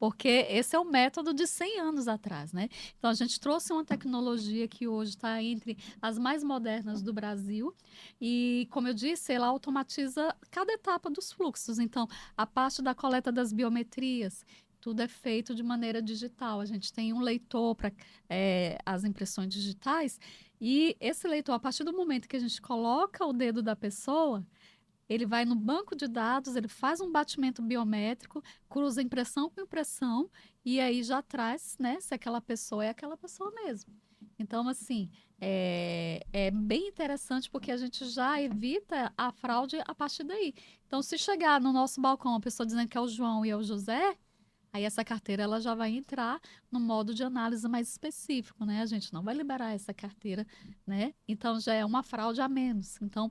porque esse é o método de 100 anos atrás, né? Então, a gente trouxe uma tecnologia que hoje está entre as mais modernas do Brasil e, como eu disse, ela automatiza cada etapa dos fluxos. Então, a parte da coleta das biometrias, tudo é feito de maneira digital. A gente tem um leitor para as impressões digitais e esse leitor, a partir do momento que a gente coloca o dedo da pessoa, ele vai no banco de dados, ele faz um batimento biométrico, cruza impressão com impressão e aí já traz, né, se aquela pessoa é aquela pessoa mesmo. Então, assim, é bem interessante porque a gente já evita a fraude a partir daí. Então, se chegar no nosso balcão a pessoa dizendo que é o João e é o José, aí essa carteira ela já vai entrar no modo de análise mais específico, né? A gente não vai liberar essa carteira, né? Então já é uma fraude a menos. Então,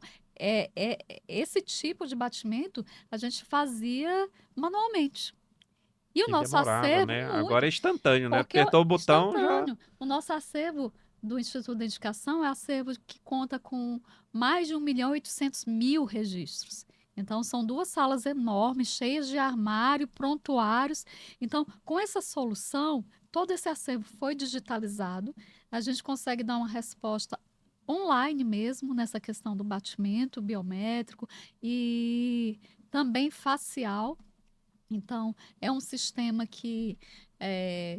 esse tipo de batimento a gente fazia manualmente. E o Que nosso demorava, acervo, né? muito, Agora é instantâneo, né? porque Apertou o botão, já... instantâneo. O nosso acervo do Instituto de Identificação é acervo que conta com mais de 1.800.000 registros. Então, são 2 salas enormes, cheias de armário, prontuários. Então, com essa solução, todo esse acervo foi digitalizado. A gente consegue dar uma resposta online mesmo, nessa questão do batimento biométrico e também facial. Então, é um sistema que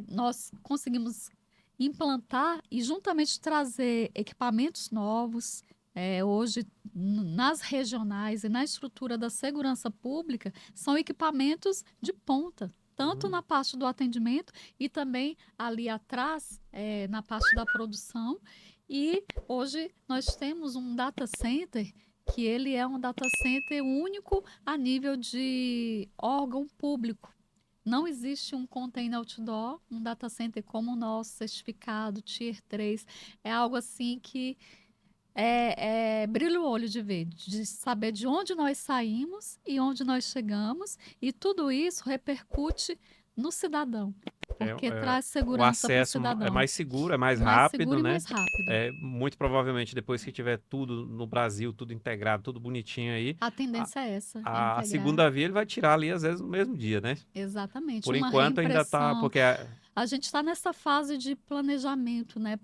nós conseguimos implantar e juntamente trazer equipamentos novos. Hoje, nas regionais e na estrutura da segurança pública, são equipamentos de ponta, tanto na parte do atendimento e também ali atrás, na parte da produção. E hoje nós temos um data center que ele é um data center único a nível de órgão público. Não existe um container outdoor, um data center como o nosso, certificado, Tier 3. É algo assim que brilha o olho de ver, de saber de onde nós saímos e onde nós chegamos, e tudo isso repercute no cidadão, porque traz O segurança para o acesso é cidadão. mais seguro, é mais Mais seguro rápido, e né? mais rápido. Muito provavelmente, depois que tiver tudo no Brasil, tudo integrado, tudo bonitinho aí, A a, tendência é essa, é a integrar. segunda via ele vai tirar ali, às vezes, no mesmo dia, né? Exatamente, Por uma enquanto ainda tá, reimpressão. porque A gente está nessa fase de planejamento, né?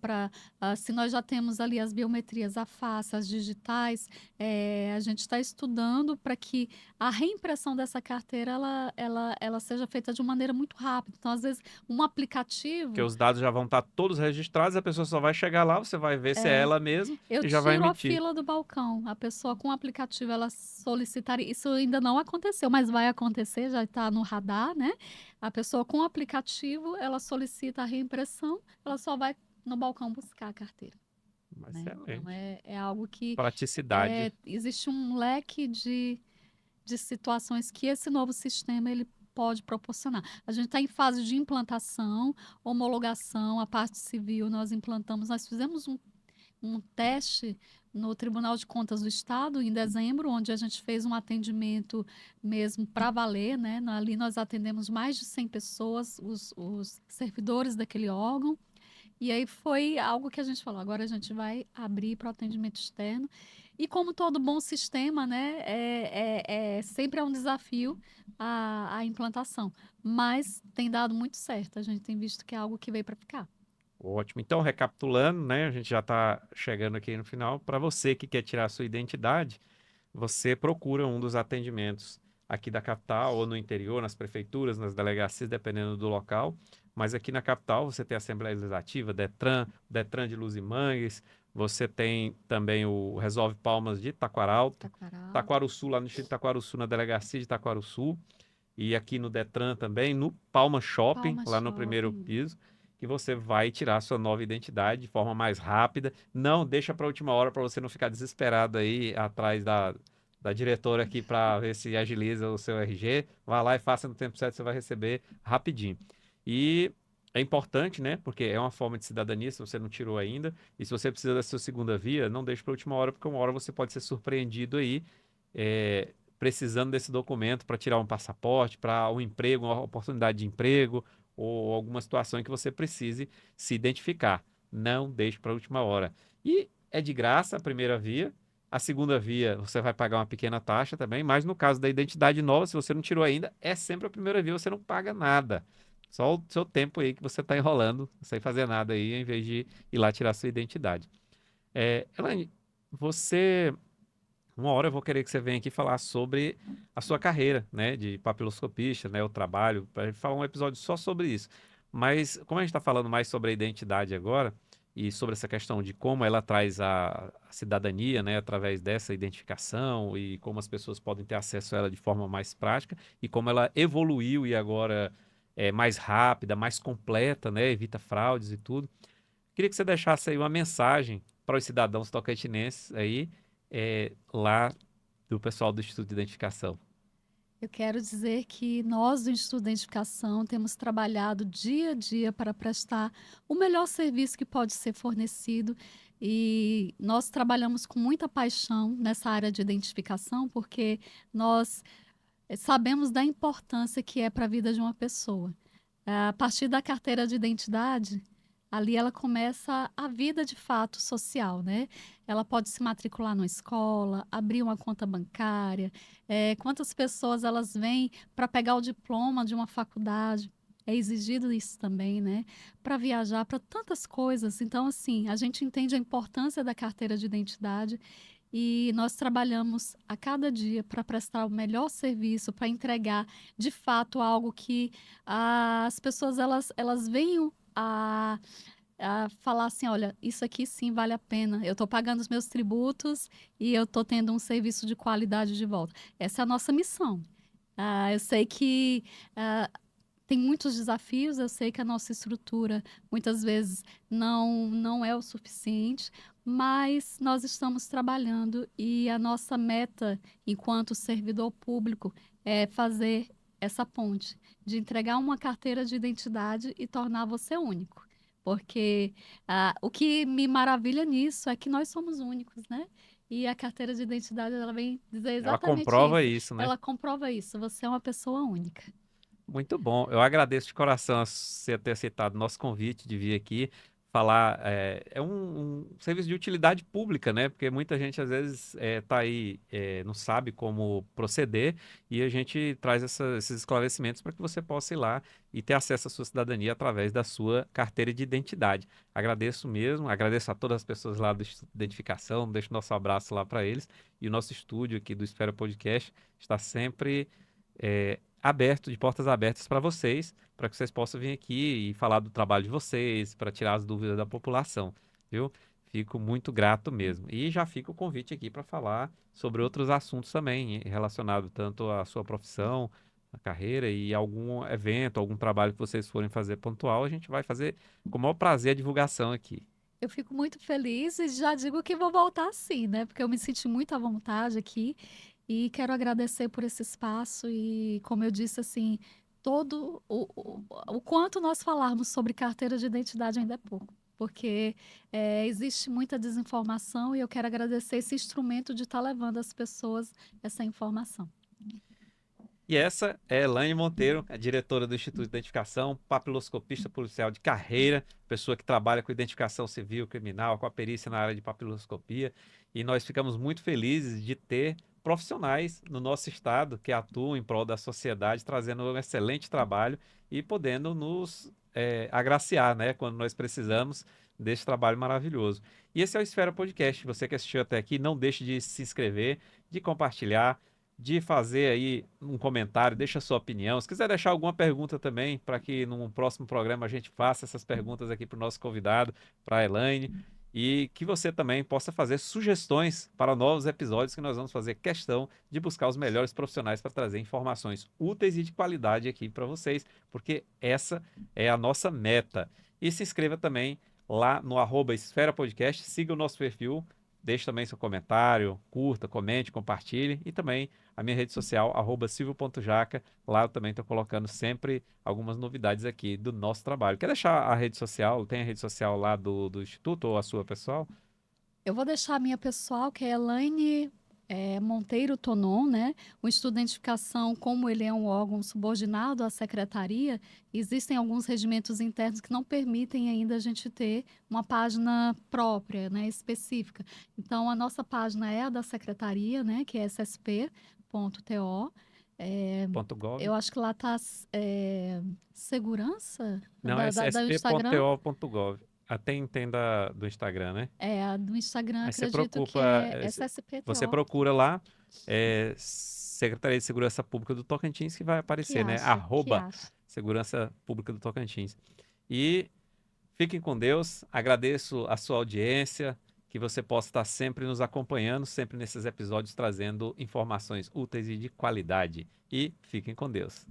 Se nós já temos ali as biometrias, a face, as digitais, a gente está estudando para que a reimpressão dessa carteira ela seja feita de uma maneira muito rápida. Então, às vezes, um porque aplicativo, os dados já vão estar todos registrados, a pessoa só vai chegar lá, você vai ver se é ela mesmo eu e já vai tiro a emitir. fila do balcão. A pessoa com o aplicativo, ela solicitaria. Isso ainda não aconteceu, mas vai acontecer, já está no radar, né? A pessoa com o aplicativo, ela solicita a reimpressão, ela só vai no balcão buscar a carteira, né? Então, Excelente. é algo que Praticidade. existe um leque de situações que esse novo sistema ele pode proporcionar. A gente está em fase de implantação, homologação, a parte civil nós implantamos, nós fizemos um teste no Tribunal de Contas do Estado em dezembro, onde a gente fez um atendimento mesmo para valer, né? Ali nós atendemos mais de 100 pessoas, os servidores daquele órgão. E aí foi algo que a gente falou, agora a gente vai abrir para o atendimento externo. E como todo bom sistema, né, sempre é um desafio a implantação. Mas tem dado muito certo, a gente tem visto que é algo que veio para ficar. Ótimo. Então, recapitulando, né? A gente já está chegando aqui no final. Para você que quer tirar a sua identidade, você procura um dos atendimentos aqui da capital ou no interior, nas prefeituras, nas delegacias, dependendo do local. Mas aqui na capital você tem a Assembleia Legislativa, Detran de Luz e Mangues, você tem também o Resolve Palmas de Taquaralto, Taquaral, Taquaruçu, lá no distrito de Taquaruçu, na delegacia de Taquaruçu, e aqui no Detran também, no Palma Shopping, Palma lá no primeiro Shopping. piso, que você vai tirar a sua nova identidade de forma mais rápida. Não deixa para a última hora para você não ficar desesperado aí atrás da diretora aqui para ver se agiliza o seu RG. Vá lá e faça no tempo certo, você vai receber rapidinho. E é importante, né? Porque é uma forma de cidadania, se você não tirou ainda. E se você precisa da sua segunda via, não deixe para a última hora, porque uma hora você pode ser surpreendido aí, precisando desse documento para tirar um passaporte, para um emprego, uma oportunidade de emprego, ou alguma situação em que você precise se identificar. Não deixe para a última hora. E é de graça a primeira via. A segunda via, você vai pagar uma pequena taxa também, mas no caso da identidade nova, se você não tirou ainda, é sempre a primeira via, você não paga nada. Só o seu tempo aí que você está enrolando, sem fazer nada aí, em vez de ir lá tirar sua identidade. Elaine, você, uma hora eu vou querer que você venha aqui falar sobre a sua carreira, né, de papiloscopista, né, o trabalho, para gente falar um episódio só sobre isso. Mas como a gente está falando mais sobre a identidade agora e sobre essa questão de como ela traz a cidadania, né, através dessa identificação e como as pessoas podem ter acesso a ela de forma mais prática e como ela evoluiu e agora é mais rápida, mais completa, né, evita fraudes e tudo. Queria que você deixasse aí uma mensagem para os cidadãos tocantinenses aí, lá do pessoal do Instituto de Identificação. Eu quero dizer que nós do Instituto de Identificação temos trabalhado dia a dia para prestar o melhor serviço que pode ser fornecido e nós trabalhamos com muita paixão nessa área de identificação porque nós sabemos da importância que é para a vida de uma pessoa. A partir da carteira de identidade, ali ela começa a vida de fato social, né? Ela pode se matricular numa escola, abrir uma conta bancária. Quantas pessoas elas vêm para pegar o diploma de uma faculdade? É exigido isso também, né? Para viajar, para tantas coisas. Então, assim, a gente entende a importância da carteira de identidade e nós trabalhamos a cada dia para prestar o melhor serviço, para entregar de fato algo que as pessoas elas venham a falar assim, olha, isso aqui sim vale a pena. Eu estou pagando os meus tributos e eu estou tendo um serviço de qualidade de volta. Essa é a nossa missão. Eu sei que tem muitos desafios, eu sei que a nossa estrutura muitas vezes não é o suficiente, mas nós estamos trabalhando e a nossa meta enquanto servidor público é fazer essa ponte, de entregar uma carteira de identidade e tornar você único. Porque o que me maravilha nisso é que nós somos únicos, né? E a carteira de identidade, ela vem dizer Ela exatamente comprova isso. isso, né? Ela comprova isso, você é uma pessoa única. Muito bom. Eu agradeço de coração você ter aceitado o nosso convite de vir aqui falar. É um serviço de utilidade pública, né? Porque muita gente às vezes tá aí, não sabe como proceder e a gente traz esses esclarecimentos para que você possa ir lá e ter acesso à sua cidadania através da sua carteira de identidade. Agradeço mesmo, agradeço a todas as pessoas lá do Instituto de Identificação, deixo nosso abraço lá para eles e o nosso estúdio aqui do Esfera Podcast está sempre aberto, de portas abertas para vocês, para que vocês possam vir aqui e falar do trabalho de vocês, para tirar as dúvidas da população, viu? Fico muito grato mesmo. E já fica o convite aqui para falar sobre outros assuntos também, relacionados tanto à sua profissão, à carreira e algum evento, algum trabalho que vocês forem fazer pontual, a gente vai fazer com o maior prazer a divulgação aqui. Eu fico muito feliz e já digo que vou voltar sim, né? Porque eu me senti muito à vontade aqui e quero agradecer por esse espaço e, como eu disse, assim, todo o quanto nós falarmos sobre carteira de identidade ainda é pouco, porque existe muita desinformação e eu quero agradecer esse instrumento de estar levando às pessoas essa informação. E essa é Elaine Monteiro, a diretora do Instituto de Identificação, papiloscopista policial de carreira, pessoa que trabalha com identificação civil, criminal, com a perícia na área de papiloscopia. E nós ficamos muito felizes de ter profissionais no nosso estado que atuam em prol da sociedade, trazendo um excelente trabalho e podendo nos agraciar, né, quando nós precisamos desse trabalho maravilhoso. E esse é o Esfera Podcast. Você que assistiu até aqui, não deixe de se inscrever, de compartilhar, de fazer aí um comentário, deixa a sua opinião. Se quiser deixar alguma pergunta também, para que num próximo programa a gente faça essas perguntas aqui para o nosso convidado, para a Elaine, e que você também possa fazer sugestões para novos episódios que nós vamos fazer questão de buscar os melhores profissionais para trazer informações úteis e de qualidade aqui para vocês, porque essa é a nossa meta. E se inscreva também lá no @Esfera Podcast, siga o nosso perfil, deixe também seu comentário, curta, comente, compartilhe e também a minha rede social, @silvio.jaca. Lá eu também estou colocando sempre algumas novidades aqui do nosso trabalho. Quer deixar a rede social? Tem a rede social lá do Instituto ou a sua pessoal? Eu vou deixar a minha pessoal, que é Elaine Monteiro Tonon, né? O Instituto de Identificação, como ele é um órgão subordinado à secretaria, existem alguns regimentos internos que não permitem ainda a gente ter uma página própria, né, específica. Então, a nossa página é a da secretaria, né, que é ssp.to. .gov. Eu acho que lá tá segurança Não, é da Instagram. sp.to.gov. Tem do Instagram, né? A do Instagram, Aí você acredito que procura, é SSPTO, você procura lá, Secretaria de Segurança Pública do Tocantins, que vai aparecer, né? que acha. Segurança Pública do Tocantins. E fiquem com Deus, agradeço a sua audiência, que você possa estar sempre nos acompanhando, sempre nesses episódios trazendo informações úteis e de qualidade. E fiquem com Deus.